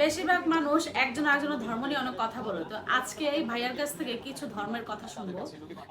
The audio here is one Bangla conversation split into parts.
বেশিরভাগ মানুষ একজন আরেকজনের ধর্ম নিয়ে অনেক কথা বলে। তো আজকে এই ভাইয়ার কাছ থেকে কিছু ধর্মের কথা শুনবো,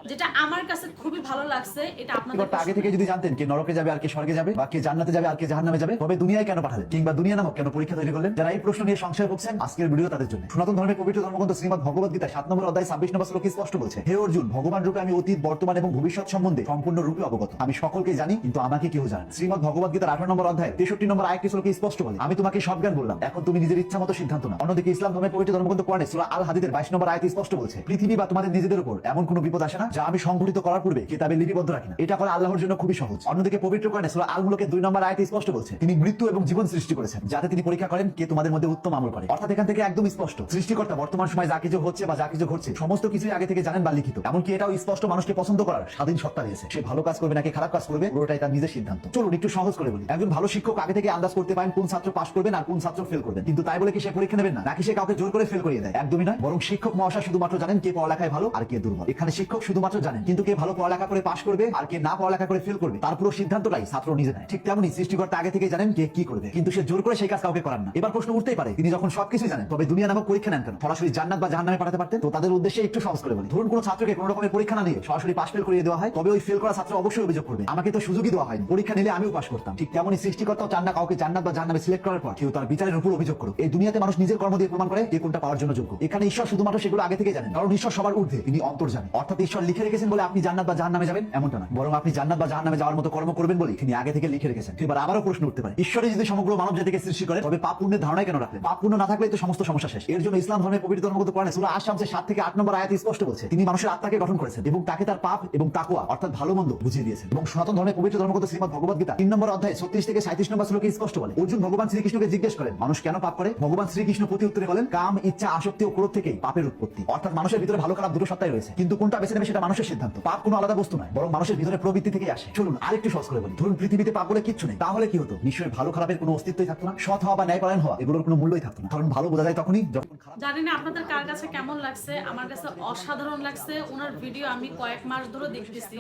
যেটা আমার কাছে খুবই ভালো লাগছে। এটা আপনাদের আগে থেকে যদি জানতেন কে নরকে যাবে আর কে স্বর্গে যাবে, বা কে জান্নাতে যাবে আর কে জাহান্নামে যাবে, তবে দুনিয়ায় কেন পাঠালেন, কিংবা দুনিয়া নামক কেন পরীক্ষা তৈরি করলেন? যারা এই প্রশ্ন নিয়ে সংশয় ভুগছেন, আজকের ভিডিও তাদের জন্য। সনাতন ধর্মের পবিত্র ধর্মগ্রন্থ শ্রীমদ্ ভগবত গীতা 7 নম্বর অধ্যায় 26 নম্বর শ্লোকে স্পষ্ট বলছে, হে অর্জুন, ভগবান রূপে আমি অতীত, বর্তমান এবং ভবিষ্যৎ সম্বন্ধে সম্পূর্ণ রূপে অবগত। আমি সকলকে জানি, কিন্তু আমাকে কেউ জানে না। শ্রীমদ্ ভগবত গীতার 18 নম্বর অধ্যায় 63 নম্বর আয়াতটি শ্লোকে স্পষ্ট বলে, আমি তোমাকে সব জ্ঞান বললাম, এখন তুমি নিজের ইচ্ছা মতো সিদ্ধান্ত নাও। অন্যদিকে ইসলাম ধর্মের পবিত্র ধর্মগ্রন্থ কোরআনে সূরা আল হাদীদের 22 নম্বর আয়াতে স্পষ্ট বলছে, পৃথিবী বা তোমাদের নিজেদের উপর এমন কোনো বিপদ আসে না যা আমি সংঘটিত করার পূর্বে কিতাবে লিপিবদ্ধ রাখি না। এটা করা আল্লাহর জন্য খুবই সহজ। অন্যদিকে পবিত্র কোরআনে সূরা আল মুলকের 2 নম্বর আয়াতে স্পষ্ট বলছে, তিনি মৃত্যু এবং জীবন সৃষ্টি করেছেন যাতে তিনি পরীক্ষা করেন কে তোমাদের মধ্যে উত্তম আমল করে। অর্থাৎ এখান থেকে একদম স্পষ্ট, সৃষ্টিকর্তা বর্তমান সময় যা কিছু হচ্ছে বা যা কিছু ঘটছে সমস্ত কিছুই আগে থেকে জানেন বা লিখিত। এমনকি এটাও স্পষ্ট মানুষকে পছন্দ করার স্বাধীন সত্তা দিয়েছে। সে ভালো কাজ করবে নাকি খারাপ কাজ করবে পুরোটাই তার নিজের সিদ্ধান্ত। চলুন একটু সহজ করে বলি, একজন ভালো শিক্ষক আগে থেকে আন্দাজ করতে পারেন কোন ছাত্র পাস করবেন আর কোন ছাত্র ফেল করবেন, কিন্তু তাই বলে কি সে পরীক্ষা নেবেন না, নাকি সে কাউকে জোর করে ফেল করিয়ে দেয়? একদমই নয়। বরং শিক্ষক মহাশয় শুধুমাত্র জানেন কে পড়ালেখায় ভালো আর কে দুর্বল। এখানে শিক্ষক শুধুমাত্র জানেন, কিন্তু কে ভালো পড়ালেখা করে পাস করবে আর কে না পড়ালেখা করে ফেল করবে তার পুরো সিদ্ধান্তটাই ছাত্র নিজে নেয়। ঠিক তেমনি সৃষ্টিকর্তা আগে থেকে জানেন কে কি করবে, কিন্তু সে জোর করে সেই কাজ কাউকে করান না। এবার প্রশ্ন উঠতেই পারে, তিনি যখন সবকিছু জানেন তবে দুনিয়া নামক পরীক্ষা নেন কেন? সরাসরি জান্নাত বা জাহান্নামে পাঠাতে পারতেন। তো তাদের উদ্দেশ্যে একটু সহজ করে বলি, ধরুন কোনো ছাত্রকে কোনো রকমের পরীক্ষা না নিয়ে সরাসরি পাস ফেল করিয়ে দেওয়া হয়, তবে ওই ফেল করা ছাত্র অবশ্যই অভিযোগ করবে, আমাকে তো সুযোগই দেওয়া হয়নি, পরীক্ষা নিলে আমিও পাস করতাম। ঠিক তেমনি সৃষ্টিকর্তাও চান না কাউকে জান্নাত বা জাহান্নামে সিলেক্ট করার পর কেউ তার বিচারের উপর অভিযোগ করুক। এই দুনিয়াতে মানুষ নিজের কর্ম দিয়ে প্রমাণ করে কে কোনটা পাওয়ার জন্য যোগ্য। এখানে ঈশ্বর শুধুমাত্র সেগুলো আগে থেকে জানেন, কারণ ঈশ্বর সবার ঊর্ধ্বে, তিনি অন্তর্জামী। অর্থাৎ ঈশ্বর লিখে রেখেছেন বলে আপনি জান্নাত বা জাহান্নামে যাবেন এমনটা না, বরং আপনি জান্নাত বা জাহান্নামে যাওয়ার মতো কর্ম করবেন বলে তিনি আগে থেকে লিখে রেখেছেন। এবার আবারও প্রশ্ন উঠতে পারে, ঈশ্বরই যদি সমগ্র মানব জাতিকে সৃষ্টি করে তবে পাপ পুণ্যের ধারণাই কেন রাখলেন? পাপ পুণ্য না থাকলে তো সমস্ত সমস্যা শেষ। এর জন্য ইসলাম ধর্মের পবিত্র ধর্মগ্রন্থ কোরআনে সূরা আশ-শামসের 7 থেকে 8 নম্বর আয়াতে স্পষ্ট বলছে, তিনি মানুষের আত্মাকে গঠন করেছেন এবং তাকে তার পাপ এবং তাকওয়া অর্থাৎ ভালো মন্দ বুঝিয়ে দিয়েছেন। এবং সনাতন ধর্মের পবিত্র ধর্মগ্রন্থ শ্রীমদ্ ভগবত গীতা 3 নম্বর অধ্যায় 36 থেকে 37 নম্বর শ্লোকে স্পষ্ট বলে, অর্জুন ভগবান শ্রীকৃষ্ণকে জিজ্ঞেস করেন, মানুষ কেন পাপ করে? ভগবান শ্রীকৃষ্ণ প্রতি উত্তরে বলেন, কাম, ইচ্ছা, আসক্তি ও ক্রোধ থেকেই পাপের উৎপত্তি। অর্থাৎ মানুষের ভিতরে ভালো খারাপ দুটো সত্তাই রয়েছে, কিন্তু কোনটা বেছে নেবে সেটা মানুষের সিদ্ধান্ত। পাপ কোনো আলাদা বস্তু নয়, বরং মানুষের ভিতরে প্রবৃত্তি থেকেই আসে। চলুন আরেকটু সহজ করে বলি, ধরুন পৃথিবীতে পাপ বলে কিচ্ছু নেই, তাহলে কি হতো? নিশ্চয়ই ভালো খারাপের কোনো অস্তিত্বই থাকতো না, সৎ হওয়া বা ন্যায়পরায়ণ হওয়া এগুলোর কোনো মূল্যই থাকতো না। কারণ ভালো বোঝা যায় তখনই যখন খারাপ। জানি না আপনাদের কার কাছে কেমন লাগছে, আমার কাছে অসাধারণ লাগছে। ওনার ভিডিও আমি কয়েক মাস ধরে দেখতেছি,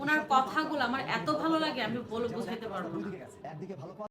ওনার কথাগুলো আমার এত ভালো লাগে আমি বলে বোঝাইতে পারবো না।